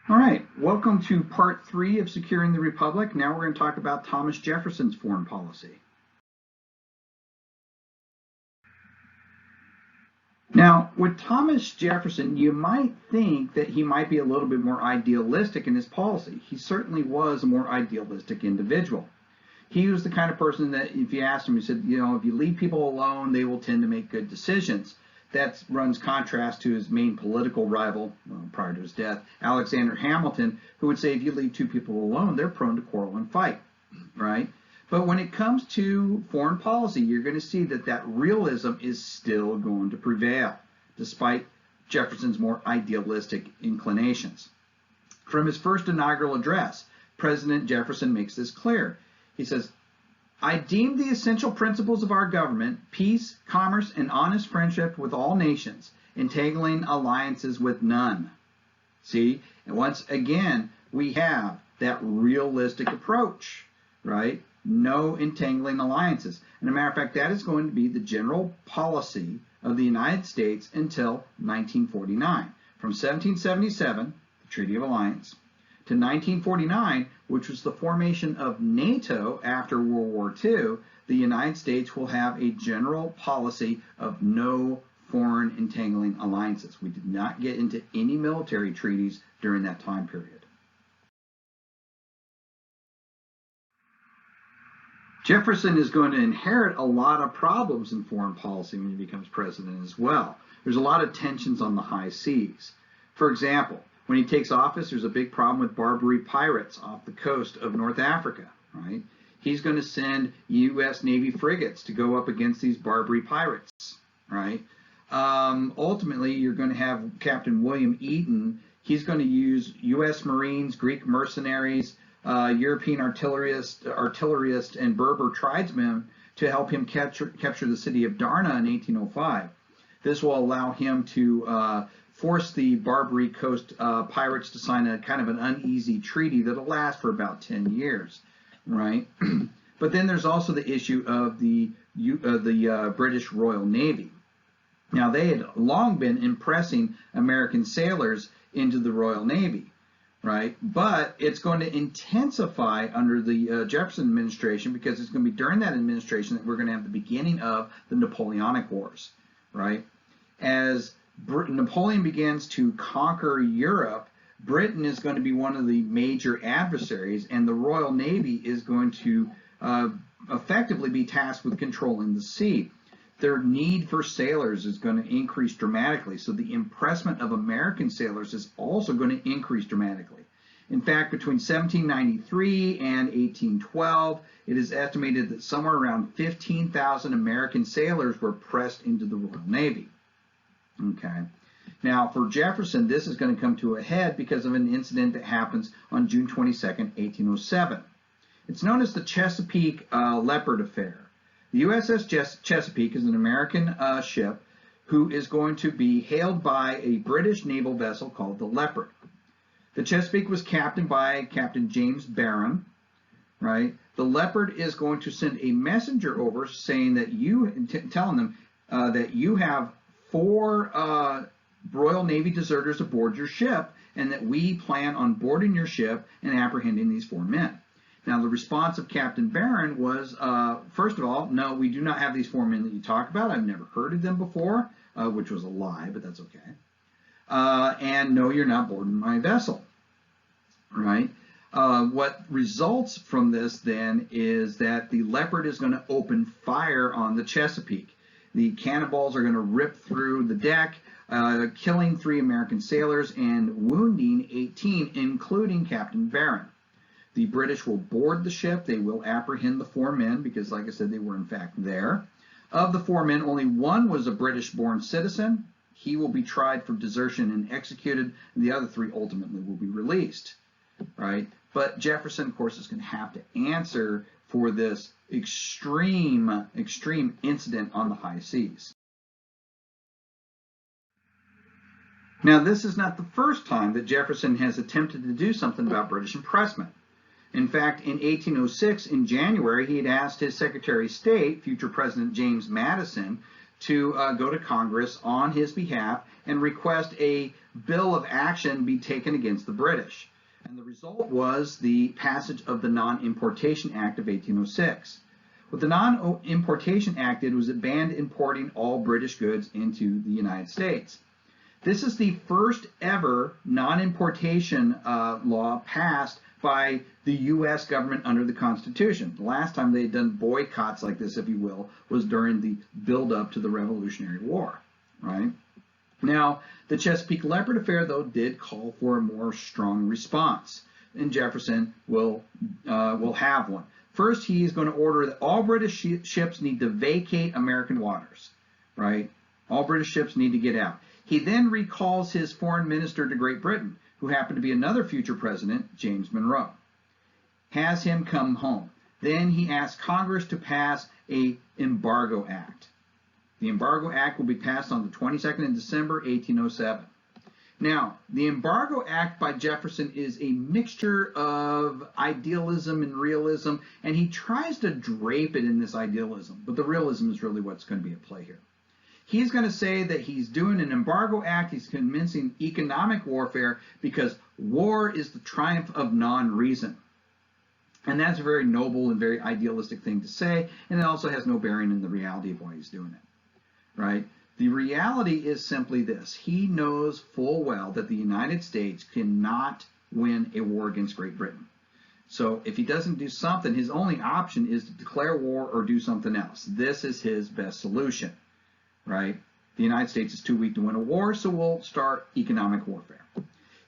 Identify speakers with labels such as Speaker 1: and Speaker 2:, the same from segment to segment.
Speaker 1: All right, welcome to part 3 of Securing the Republic. Now we're going to talk about Thomas Jefferson's foreign policy. Now, with Thomas Jefferson, you might think that he might be a little bit more idealistic in his policy. He certainly was a more idealistic individual. He was the kind of person that if you asked him, he said, if you leave people alone, they will tend to make good decisions. That runs contrast to his main political rival, prior to his death, Alexander Hamilton, who would say if you leave two people alone, they're prone to quarrel and fight, right? But when it comes to foreign policy, you're going to see that realism is still going to prevail, despite Jefferson's more idealistic inclinations. From his first inaugural address, President Jefferson makes this clear. He says, I deem the essential principles of our government, peace, commerce, and honest friendship with all nations, entangling alliances with none. See, and once again, we have that realistic approach, right? No entangling alliances. And as a matter of fact, that is going to be the general policy of the United States until 1949. From 1777, the Treaty of Alliance, to 1949, which was the formation of NATO after World War II, the United States will have a general policy of no foreign entangling alliances. We did not get into any military treaties during that time period. Jefferson is going to inherit a lot of problems in foreign policy when he becomes president as well. There's a lot of tensions on the high seas. For example, when he takes office, there's a big problem with Barbary pirates off the coast of North Africa, right? He's going to send U.S. Navy frigates to go up against these Barbary pirates, right? Ultimately, you're going to have Captain William Eaton. He's going to use U.S. Marines, Greek mercenaries, European artillerists, and Berber tribesmen to help him capture the city of Darna in 1805. This will allow him to force the Barbary Coast pirates to sign a kind of an uneasy treaty that'll last for about 10 years, right? But then there's also the issue of the British Royal Navy. Now, they had long been impressing American sailors into the Royal Navy, right? But it's going to intensify under the Jefferson administration, because it's going to be during that administration that we're going to have the beginning of the Napoleonic Wars, right? As Napoleon begins to conquer Europe, Britain is going to be one of the major adversaries, and the Royal Navy is going to effectively be tasked with controlling the sea. Their need for sailors is going to increase dramatically, so the impressment of American sailors is also going to increase dramatically. In fact, between 1793 and 1812, it is estimated that somewhere around 15,000 American sailors were pressed into the Royal Navy. Okay. Now, for Jefferson, this is going to come to a head because of an incident that happens on June 22nd, 1807. It's known as the Chesapeake Leopard Affair. The USS Chesapeake is an American ship who is going to be hailed by a British naval vessel called the Leopard. The Chesapeake was captained by Captain James Barron, right? The Leopard is going to send a messenger over saying that telling them that you have 4 Royal Navy deserters aboard your ship, and that we plan on boarding your ship and apprehending these 4 men. Now, the response of Captain Barron was, first of all, no, we do not have these 4 men that you talk about. I've never heard of them before, which was a lie, but that's okay. And no, you're not boarding my vessel, right? What results from this then is that the Leopard is going to open fire on the Chesapeake. The cannonballs are going to rip through the deck, killing 3 American sailors and wounding 18, including Captain Barron. The British will board the ship. They will apprehend the 4 men because, like I said, they were in fact there. Of the 4 men, only 1 was a British-born citizen. He will be tried for desertion and executed, and the other 3 ultimately will be released, right? But Jefferson, of course, is going to have to answer for this extreme incident on the high seas. Now, this is not the first time that Jefferson has attempted to do something about British impressment. In fact, in 1806, in January, he had asked his Secretary of State, future President James Madison, to go to Congress on his behalf and request a bill of action be taken against the British. And the result was the passage of the Non-Importation Act of 1806. What the Non-Importation Act did was it banned importing all British goods into the United States. This is the first ever non-importation law passed by the U.S. government under the Constitution. The last time they had done boycotts like this, if you will, was during the build-up to the Revolutionary War, right? Now, the Chesapeake Leopard affair, though, did call for a more strong response, and Jefferson will have one. First, he is going to order that all British ships need to vacate American waters, right? All British ships need to get out. He then recalls his foreign minister to Great Britain, who happened to be another future president, James Monroe, has him come home. Then he asks Congress to pass an Embargo Act. The Embargo Act will be passed on the 22nd of December, 1807. Now, the Embargo Act by Jefferson is a mixture of idealism and realism, and he tries to drape it in this idealism, but the realism is really what's going to be at play here. He's going to say that he's doing an Embargo Act, he's commencing economic warfare because war is the triumph of non-reason. And that's a very noble and very idealistic thing to say, and it also has no bearing in the reality of why he's doing it, right? The reality is simply this. He knows full well that the United States cannot win a war against Great Britain. So if he doesn't do something, his only option is to declare war or do something else. This is his best solution, right? The United States is too weak to win a war, so we'll start economic warfare.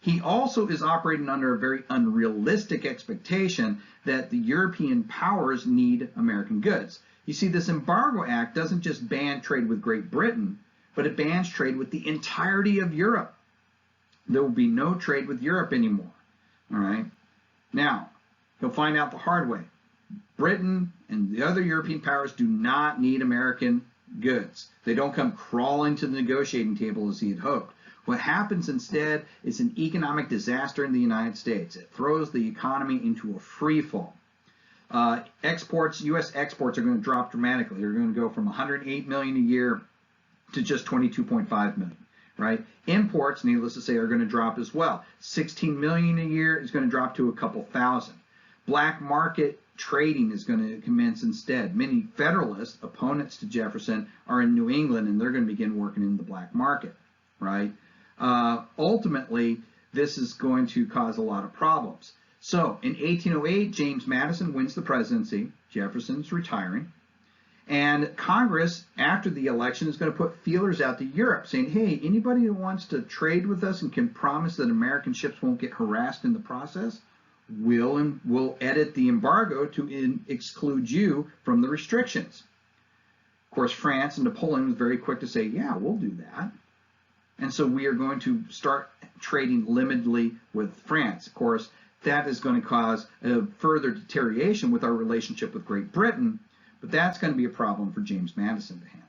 Speaker 1: He also is operating under a very unrealistic expectation that the European powers need American goods. You see, this Embargo Act doesn't just ban trade with Great Britain, but it bans trade with the entirety of Europe. There will be no trade with Europe anymore, all right? Now, he'll find out the hard way. Britain and the other European powers do not need American goods. They don't come crawling to the negotiating table as he had hoped. What happens instead is an economic disaster in the United States. It throws the economy into a free fall. U.S. exports are going to drop dramatically. They're going to go from 108 million a year to just 22.5 million, right? Imports, needless to say, are going to drop as well. 16 million a year is going to drop to a couple thousand. Black market trading is going to commence instead. Many Federalist opponents to Jefferson are in New England, and they're going to begin working in the black market, right? Ultimately, this is going to cause a lot of problems. So in 1808, James Madison wins the presidency. Jefferson's retiring. And Congress, after the election, is going to put feelers out to Europe saying, hey, anybody who wants to trade with us and can promise that American ships won't get harassed in the process, we'll edit the embargo to exclude you from the restrictions. Of course, France and Napoleon was very quick to say, yeah, we'll do that. And so we are going to start trading limitedly with France. Of course, that is going to cause a further deterioration with our relationship with Great Britain, but that's going to be a problem for James Madison to handle.